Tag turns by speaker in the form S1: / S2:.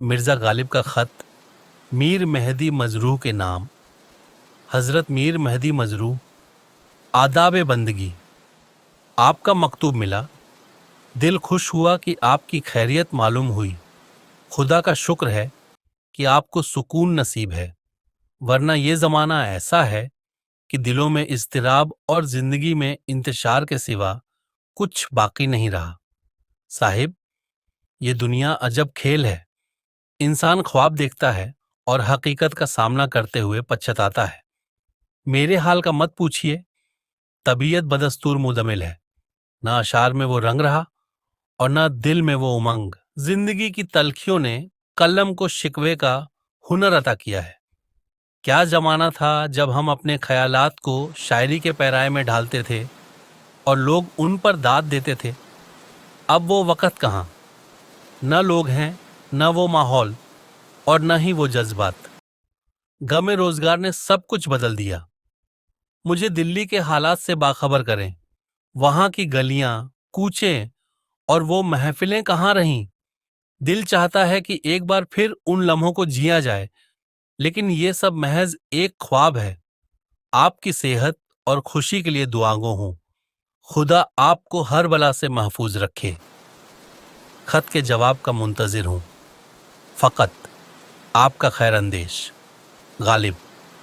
S1: मिर्ज़ा गालिब का ख़त मीर मेहदी मजरूह के नाम। हज़रत मीर मेहदी मजरूह, आदाब बंदगी। आपका मकतूब मिला, दिल खुश हुआ कि आपकी खैरियत मालूम हुई। खुदा का शुक्र है कि आपको सुकून नसीब है, वरना ये ज़माना ऐसा है कि दिलों में इज़्तिराब और ज़िंदगी में इंतशार के सिवा कुछ बाकी नहीं रहा। साहिब, ये दुनिया अजब खेल है। इंसान ख्वाब देखता है और हकीकत का सामना करते हुए पछताता है। मेरे हाल का मत पूछिए, तबीयत बदस्तूर मुदमिल है। ना अशार में वो रंग रहा और ना दिल में वो उमंग। जिंदगी की तलखियों ने कलम को शिकवे का हुनर अता किया है। क्या जमाना था जब हम अपने ख्यालात को शायरी के पैराए में ढालते थे और लोग उन पर दाद देते थे। अब वो वक़्त कहाँ। न लोग हैं, न वो माहौल और न ही वो जज्बात। गमे रोजगार ने सब कुछ बदल दिया। मुझे दिल्ली के हालात से बाखबर करें। वहां की गलियां, कूचे और वो महफिलें कहाँ रहीं। दिल चाहता है कि एक बार फिर उन लम्हों को जिया जाए, लेकिन ये सब महज एक ख्वाब है। आपकी सेहत और खुशी के लिए दुआगो हूं। खुदा आपको हर बला से महफूज रखे। खत के जवाब का मुंतजिर हूं। फकत आपका खैर अंदेश, गालिब।